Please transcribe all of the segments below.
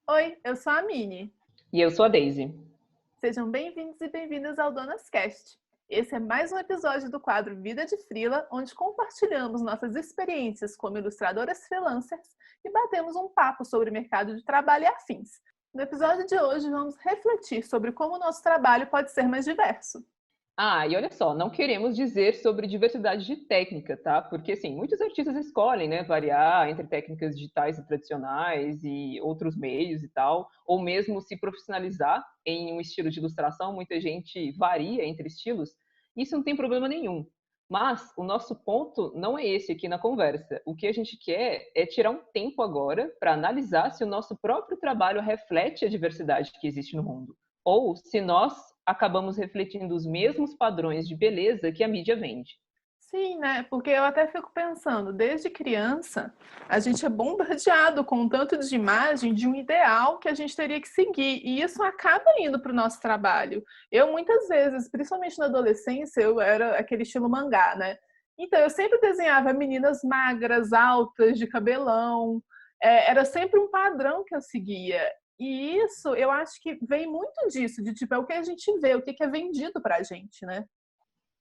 Oi, eu sou a Mini. E eu sou a Daisy. Sejam bem-vindos e bem-vindas ao Donas Cast. Esse é mais um episódio do quadro Vida de Freela, onde compartilhamos nossas experiências como ilustradoras freelancers e batemos um papo sobre o mercado de trabalho e afins. No episódio de hoje, vamos refletir sobre como o nosso trabalho pode ser mais diverso. E olha só, não queremos dizer sobre diversidade de técnica, tá? Porque, assim, muitos artistas escolhem, né, variar entre técnicas digitais e tradicionais e outros meios e tal, ou mesmo se profissionalizar em um estilo de ilustração, muita gente varia entre estilos, isso não tem problema nenhum. Mas o nosso ponto não é esse aqui na conversa. O que a gente quer é tirar um tempo agora para analisar se o nosso próprio trabalho reflete a diversidade que existe no mundo, ou se nós acabamos refletindo os mesmos padrões de beleza que a mídia vende. Sim, né? Porque eu até fico pensando, desde criança, a gente é bombardeado com um tanto de imagem de um ideal que a gente teria que seguir, e isso acaba indo para o nosso trabalho. Eu, muitas vezes, principalmente na adolescência, eu era aquele estilo mangá, né? Então, eu sempre desenhava meninas magras, altas, de cabelão, era sempre um padrão que eu seguia. E isso, eu acho que vem muito disso, de tipo, é o que a gente vê, o que é vendido pra gente, né?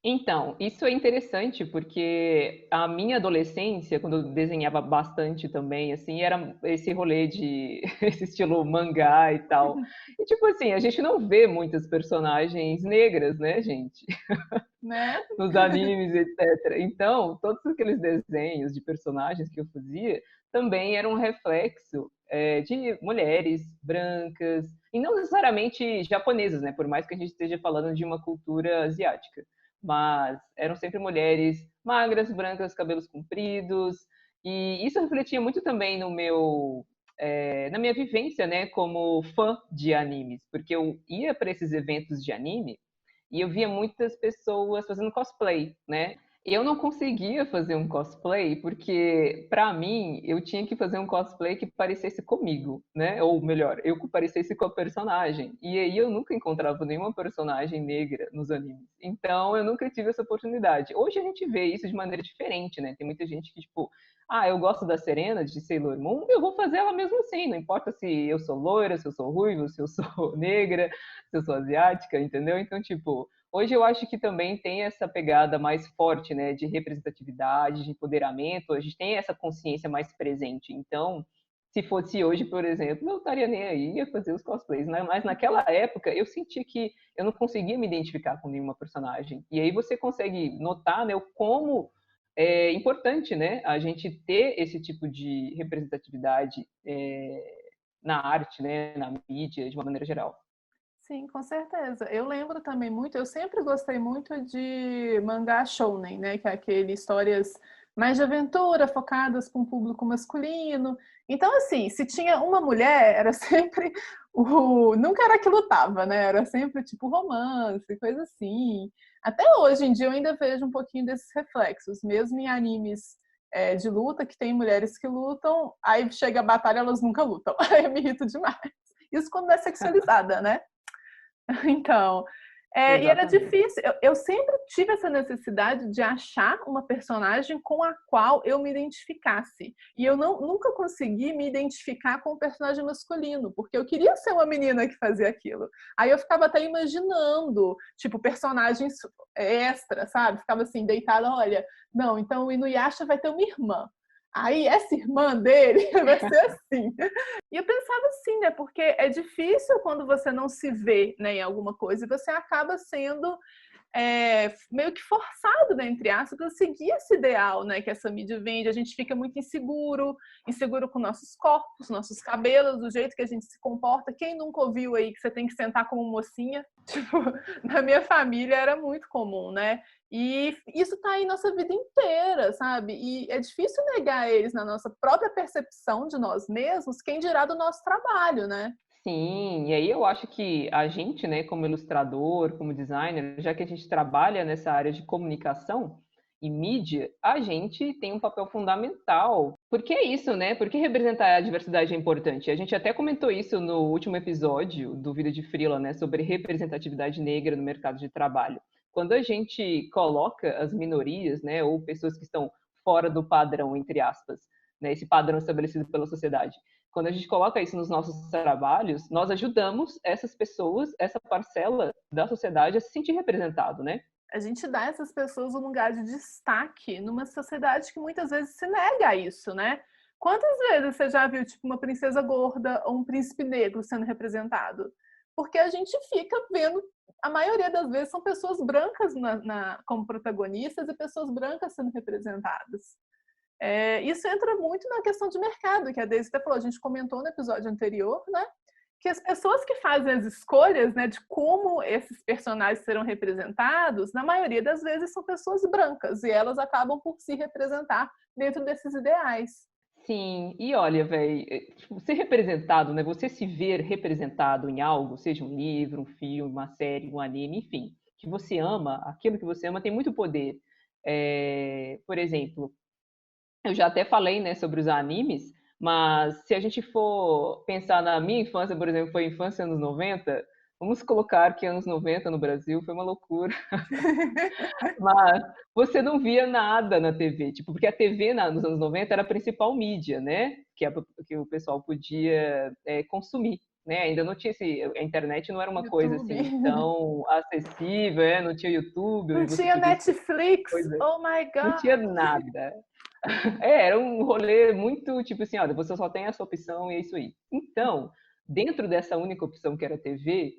Então, isso é interessante porque a minha adolescência, quando eu desenhava bastante também, assim, era esse rolê de esse estilo mangá e tal. E tipo assim, a gente não vê muitas personagens negras, né, gente? Né? Nos animes, etc. Então, todos aqueles desenhos de personagens que eu fazia também eram um reflexo de mulheres brancas, e não necessariamente japonesas, né? Por mais que a gente esteja falando de uma cultura asiática. Mas eram sempre mulheres magras, brancas, cabelos compridos, e isso refletia muito também no na minha vivência, né, como fã de animes, porque eu ia para esses eventos de anime e eu via muitas pessoas fazendo cosplay, né? E eu não conseguia fazer um cosplay porque, para mim, eu tinha que fazer um cosplay que parecesse comigo, né? Ou melhor, eu que parecesse com a personagem. E aí eu nunca encontrava nenhuma personagem negra nos animes. Então eu nunca tive essa oportunidade. Hoje a gente vê isso de maneira diferente, né? Tem muita gente que, tipo, eu gosto da Serena de Sailor Moon, eu vou fazer ela mesmo assim. Não importa se eu sou loira, se eu sou ruiva, se eu sou negra, se eu sou asiática, entendeu? Então, tipo, hoje eu acho que também tem essa pegada mais forte, né, de representatividade, de empoderamento, a gente tem essa consciência mais presente. Então, se fosse hoje, por exemplo, eu estaria nem aí, ia fazer os cosplays, né? Mas naquela época eu senti que eu não conseguia me identificar com nenhuma personagem. E aí você consegue notar, né, o como é importante, né, a gente ter esse tipo de representatividade na arte, né, na mídia, de uma maneira geral. Sim, com certeza. Eu lembro também muito, eu sempre gostei muito de mangá shounen, né? Que é aquele histórias mais de aventura, focadas para um público masculino. Então, assim, se tinha uma mulher, era sempre o. Nunca era que lutava, né? Era sempre tipo romance, coisa assim. Até hoje em dia eu ainda vejo um pouquinho desses reflexos, mesmo em animes de luta, que tem mulheres que lutam, aí chega a batalha, elas nunca lutam. Aí eu me irrito demais. Isso quando é sexualizada, né? Então, e era Exatamente. difícil. Eu sempre tive essa necessidade de achar uma personagem com a qual eu me identificasse. E eu nunca consegui me identificar com o personagem masculino, porque eu queria ser uma menina que fazia aquilo. Aí eu ficava até imaginando, tipo, personagens extra, sabe? Ficava assim, deitada, olha, não, então o Inuyasha vai ter uma irmã. Aí essa irmã dele vai ser assim. E eu pensava assim, né? Porque é difícil quando você não se vê, né, em alguma coisa e você acaba sendo meio que forçado, né, entre aspas, a seguir esse ideal, né, que essa mídia vende. A gente fica muito inseguro, inseguro com nossos corpos, nossos cabelos, do jeito que a gente se comporta. Quem nunca ouviu aí que você tem que sentar como mocinha? Tipo, na minha família era muito comum, né? E isso tá aí nossa vida inteira, sabe? E é difícil negar eles na nossa própria percepção de nós mesmos, quem dirá do nosso trabalho, né? Sim, e aí eu acho que a gente, né, como ilustrador, como designer, já que a gente trabalha nessa área de comunicação e mídia, a gente tem um papel fundamental. Porque é isso, né? Porque representar a diversidade é importante. A gente até comentou isso no último episódio do Vida de Freela, né, sobre representatividade negra no mercado de trabalho. Quando a gente coloca as minorias, né, ou pessoas que estão fora do padrão, entre aspas, né, esse padrão estabelecido pela sociedade, quando a gente coloca isso nos nossos trabalhos, nós ajudamos essas pessoas, essa parcela da sociedade a se sentir representado, né? A gente dá a essas pessoas um lugar de destaque numa sociedade que muitas vezes se nega a isso, né? Quantas vezes você já viu, tipo, uma princesa gorda ou um príncipe negro sendo representado? Porque a gente fica vendo, a maioria das vezes são pessoas brancas como protagonistas e pessoas brancas sendo representadas. Isso entra muito na questão de mercado, que a Daisy até falou, a gente comentou no episódio anterior, né? Que as pessoas que fazem as escolhas, né, de como esses personagens serão representados, na maioria das vezes são pessoas brancas e elas acabam por se representar dentro desses ideais. Sim, e olha, velho, ser representado, né? Você se ver representado em algo, seja um livro, um filme, uma série, um anime, enfim, que você ama, aquilo que você ama tem muito poder. Por exemplo, eu já até falei, né, sobre os animes, mas se a gente for pensar na minha infância, por exemplo, foi infância anos 90, vamos colocar que anos 90 no Brasil foi uma loucura. Mas você não via nada na TV, tipo, porque a TV nos anos 90 era a principal mídia, né? Que o pessoal podia consumir, né? Ainda não tinha a internet não era uma coisa YouTube. assim tão acessível, não tinha YouTube, Não onde você tinha podia assistir Netflix, coisa, oh my não God! tinha nada. Era um rolê muito tipo assim, olha, você só tem essa opção e é isso aí. Então, dentro dessa única opção que era a TV,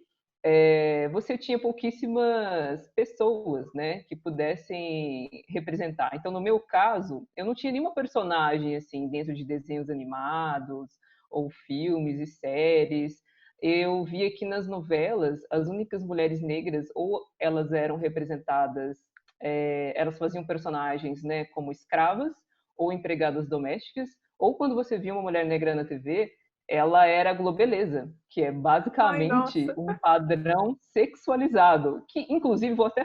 você tinha pouquíssimas pessoas, né, que pudessem representar. Então, no meu caso, eu não tinha nenhuma personagem assim dentro de desenhos animados ou filmes e séries. Eu via que nas novelas as únicas mulheres negras ou elas eram representadas, elas faziam personagens, né, como escravas ou empregadas domésticas, ou quando você via uma mulher negra na TV, ela era globeleza, que é Ai, basicamente nossa. um padrão sexualizado, que inclusive vou até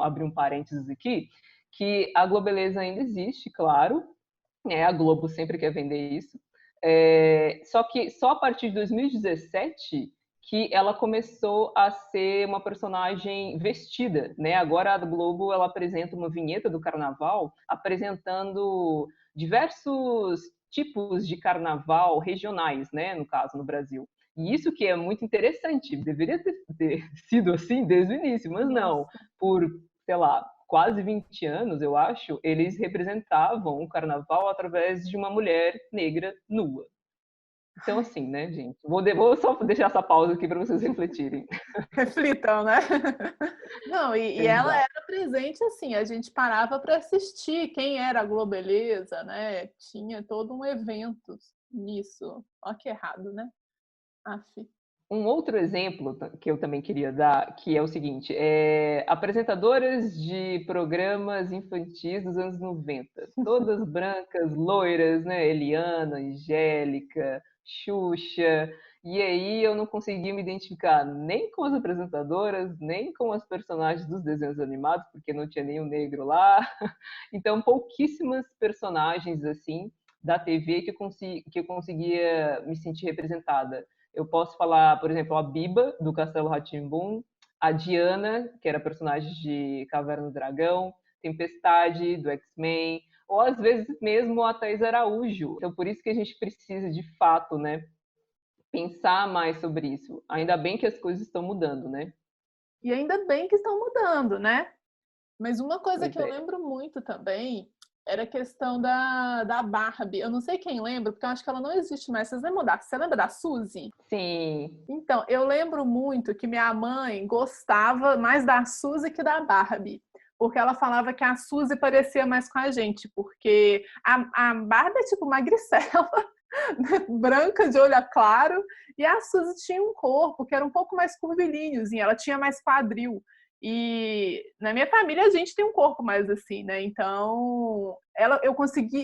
abrir um parênteses aqui, que a globeleza ainda existe, claro, né? A Globo sempre quer vender isso, só que só a partir de 2017 que ela começou a ser uma personagem vestida, né? Agora a Globo ela apresenta uma vinheta do carnaval apresentando diversos tipos de carnaval regionais, né? No caso no Brasil. E isso que é muito interessante, deveria ter sido assim desde o início, mas não. Nossa. Por, sei lá, quase 20 anos, eu acho, eles representavam o carnaval através de uma mulher negra nua. Então, assim, né, gente? Vou só deixar essa pausa aqui para vocês refletirem. Reflitam, né? Não, e ela Exato. era presente assim, a gente parava para assistir quem era a Globeleza, né? Tinha todo um evento nisso. Ó que errado, né? Aff. Um outro exemplo que eu também queria dar, que é o seguinte, apresentadoras de programas infantis dos anos 90, todas brancas, loiras, né? Eliana, Angélica, Xuxa, e aí eu não consegui me identificar nem com as apresentadoras, nem com as personagens dos desenhos animados, porque não tinha nenhum negro lá. Então, pouquíssimas personagens assim da TV que eu conseguia me sentir representada. Eu posso falar, por exemplo, a Biba, do Castelo Rá-Tim-Bum, a Diana, que era personagem de Caverna do Dragão, Tempestade, do X-Men, ou às vezes mesmo a Thaís Araújo. Então, por isso que a gente precisa, de fato, né, pensar mais sobre isso. Ainda bem que as coisas estão mudando, né? E ainda bem que estão mudando, né? Mas uma coisa Pois que eu é. lembro muito também era a questão da Barbie. Eu não sei quem lembra, porque eu acho que ela não existe mais. Você lembra da Suzy? Sim. Então, eu lembro muito que minha mãe gostava mais da Suzy que da Barbie. Porque ela falava que a Suzy parecia mais com a gente. Porque a Barbie é tipo magricela, branca, de olho claro. E a Suzy tinha um corpo que era um pouco mais curvilíneo. Ela tinha mais quadril. E na minha família a gente tem um corpo mais assim, né? Então,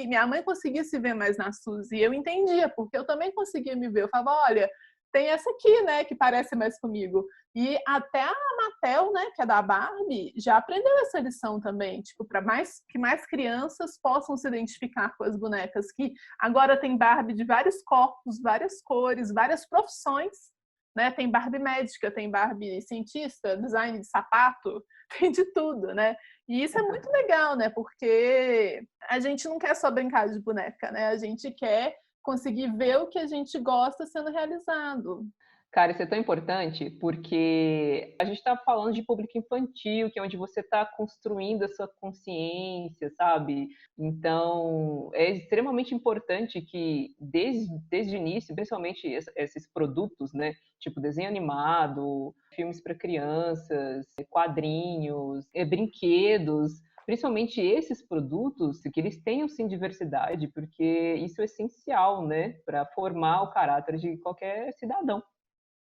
minha mãe conseguia se ver mais na Suzy. E eu entendia, porque eu também conseguia me ver. Eu falava, olha, tem essa aqui, né, que parece mais comigo. E até a Mattel, né, que é da Barbie, já aprendeu essa lição também, tipo, para que mais crianças possam se identificar com as bonecas, que agora tem Barbie de vários corpos, várias cores, várias profissões, né? Tem Barbie médica, tem Barbie cientista, design de sapato, tem de tudo, né? E isso é muito legal, né? Porque a gente não quer só brincar de boneca, né? A gente quer conseguir ver o que a gente gosta sendo realizado. Cara, isso é tão importante porque a gente está falando de público infantil, que é onde você está construindo a sua consciência, sabe? Então, é extremamente importante que, desde o início, principalmente esses produtos, né? Tipo desenho animado, filmes para crianças, quadrinhos, brinquedos, principalmente esses produtos, que eles tenham sim diversidade, porque isso é essencial, né? Para formar o caráter de qualquer cidadão.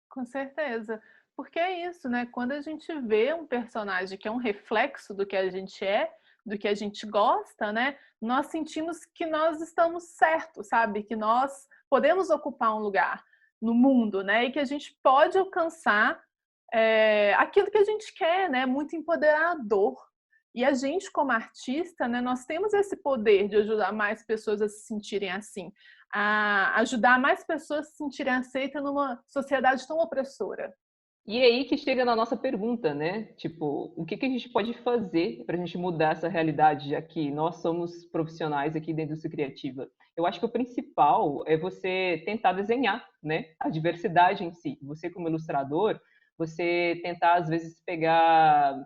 Com certeza. Porque é isso, né? Quando a gente vê um personagem que é um reflexo do que a gente é, do que a gente gosta, né? Nós sentimos que nós estamos certos, sabe? Que nós podemos ocupar um lugar no mundo, né? E que a gente pode alcançar aquilo que a gente quer, né? Muito empoderador. E a gente, como artista, né, nós temos esse poder de ajudar mais pessoas a se sentirem assim, a ajudar mais pessoas a se sentirem aceitas numa sociedade tão opressora. E é aí que chega na nossa pergunta, né? Tipo, o que que a gente pode fazer para a gente mudar essa realidade, já que nós somos profissionais aqui da indústria criativa? Eu acho que o principal é você tentar desenhar, né? A diversidade em si. Você, como ilustrador, você tentar, às vezes, pegar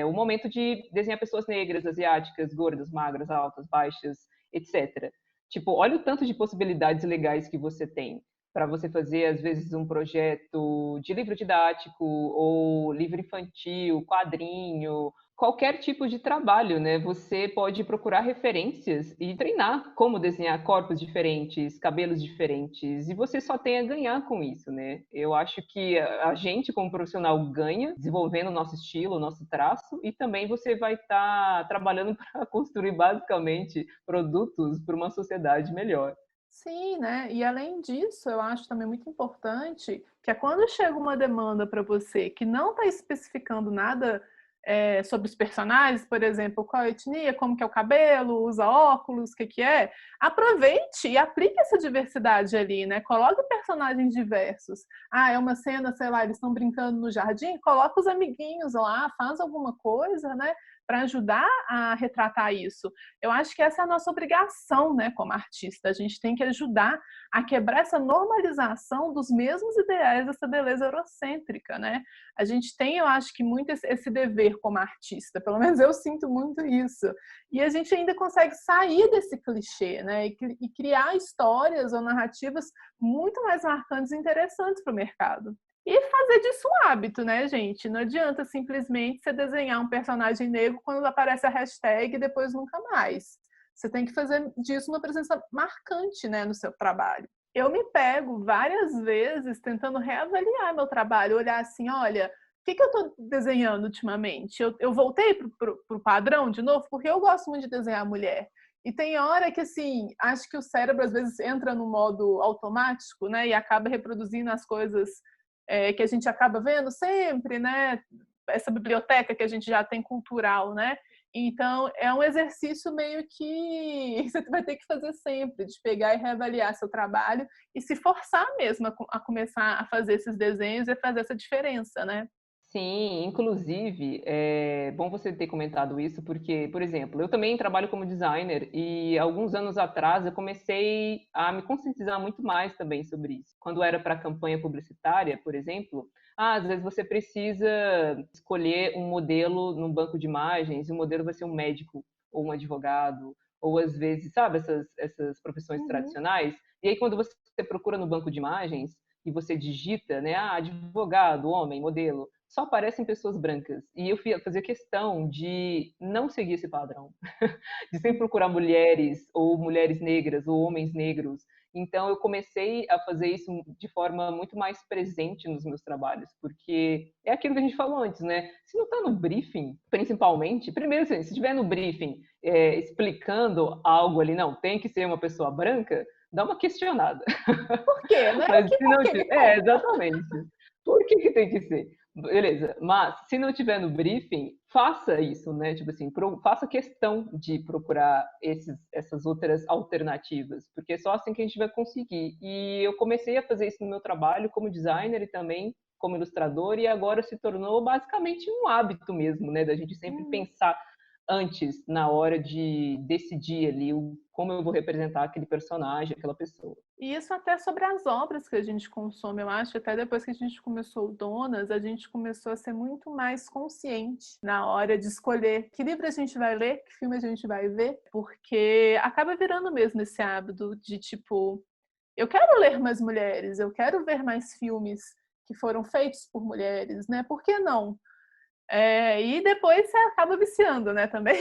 o momento de desenhar pessoas negras, asiáticas, gordas, magras, altas, baixas, etc. Tipo, olha o tanto de possibilidades legais que você tem para você fazer, às vezes, um projeto de livro didático ou livro infantil, quadrinho, qualquer tipo de trabalho, né? Você pode procurar referências e treinar como desenhar corpos diferentes, cabelos diferentes, e você só tem a ganhar com isso, né? Eu acho que a gente, como profissional, ganha desenvolvendo o nosso estilo, o nosso traço, e também você vai estar trabalhando para construir, basicamente, produtos para uma sociedade melhor. Sim, né? E além disso, eu acho também muito importante que é quando chega uma demanda para você que não está especificando nada sobre os personagens, por exemplo, qual a etnia, como que é o cabelo, usa óculos, o que que é, aproveite e aplique essa diversidade ali, né? Coloque personagens diversos. Ah, é uma cena, sei lá, eles estão brincando no jardim, coloca os amiguinhos lá, faz alguma coisa, né? Para ajudar a retratar isso. Eu acho que essa é a nossa obrigação, né, como artista. A gente tem que ajudar a quebrar essa normalização dos mesmos ideais dessa beleza eurocêntrica, né? A gente tem, eu acho que muito esse dever como artista, pelo menos eu sinto muito isso. E a gente ainda consegue sair desse clichê, né? E criar histórias ou narrativas muito mais marcantes e interessantes para o mercado. E fazer disso um hábito, né, gente? Não adianta simplesmente você desenhar um personagem negro quando aparece a hashtag e depois nunca mais. Você tem que fazer disso uma presença marcante, né, no seu trabalho. Eu me pego várias vezes tentando reavaliar meu trabalho, olhar assim, olha, o que, que eu estou desenhando ultimamente? Eu voltei para o padrão de novo, porque eu gosto muito de desenhar mulher. E tem hora que, assim, acho que o cérebro às vezes entra no modo automático, né, e acaba reproduzindo as coisas que a gente acaba vendo sempre, né? Essa biblioteca que a gente já tem cultural, né? Então, é um exercício meio que você vai ter que fazer sempre, de pegar e reavaliar seu trabalho e se forçar mesmo a começar a fazer esses desenhos e fazer essa diferença, né? Sim, inclusive, é bom você ter comentado isso, porque, por exemplo, eu também trabalho como designer e alguns anos atrás eu comecei a me conscientizar muito mais também sobre isso. Quando era para campanha publicitária, por exemplo, às vezes você precisa escolher um modelo num banco de imagens, e o modelo vai ser um médico ou um advogado, ou às vezes, sabe, essas profissões Uhum. tradicionais. E aí, quando você procura no banco de imagens e você digita, né, advogado, homem, modelo, só aparecem pessoas brancas. E eu fazia questão de não seguir esse padrão, de sempre procurar mulheres, ou mulheres negras, ou homens negros. Então, eu comecei a fazer isso de forma muito mais presente nos meus trabalhos, porque é aquilo que a gente falou antes, né? Se não está no briefing, principalmente, primeiro, assim, se estiver no briefing explicando algo ali, não, tem que ser uma pessoa branca, dá uma questionada. Por quê, né? Mas se Por não quê? Me tiver, conta. exatamente. Por que que tem que ser? Beleza, mas se não tiver no briefing, faça isso, né? Tipo assim, faça questão de procurar essas outras alternativas, porque é só assim que a gente vai conseguir. E eu comecei a fazer isso no meu trabalho como designer e também como ilustrador, e agora se tornou basicamente um hábito mesmo, né? Da gente sempre Uhum. pensar. antes, na hora de decidir ali como eu vou representar aquele personagem, aquela pessoa. E isso até sobre as obras que a gente consome. Eu acho que até depois que a gente começou o Donas, a gente começou a ser muito mais consciente na hora de escolher que livro a gente vai ler, que filme a gente vai ver, porque acaba virando mesmo esse hábito de tipo, eu quero ler mais mulheres, eu quero ver mais filmes que foram feitos por mulheres, né? Por que não? E depois você acaba viciando, né, também,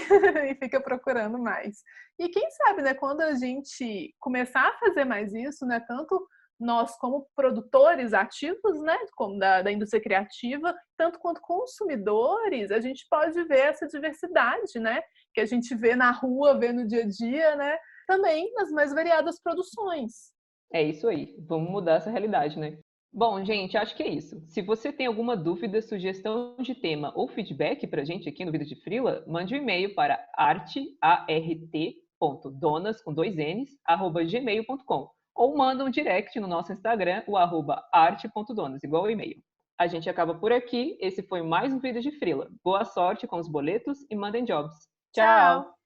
e fica procurando mais. E quem sabe, né, quando a gente começar a fazer mais isso, né, tanto nós como produtores ativos, né, como da indústria criativa, tanto quanto consumidores, a gente pode ver essa diversidade, né, que a gente vê na rua, vê no dia a dia, né, também nas mais variadas produções. É isso aí, vamos mudar essa realidade, né? Bom, gente, acho que é isso. Se você tem alguma dúvida, sugestão de tema ou feedback para a gente aqui no Vida de Frila, mande um e-mail para art.donas, com 2 N's, @gmail.com. Ou manda um direct no nosso Instagram, o @arte.donas, igual o e-mail. A gente acaba por aqui. Esse foi mais um Vida de Frila. Boa sorte com os boletos e mandem jobs. Tchau! Tchau!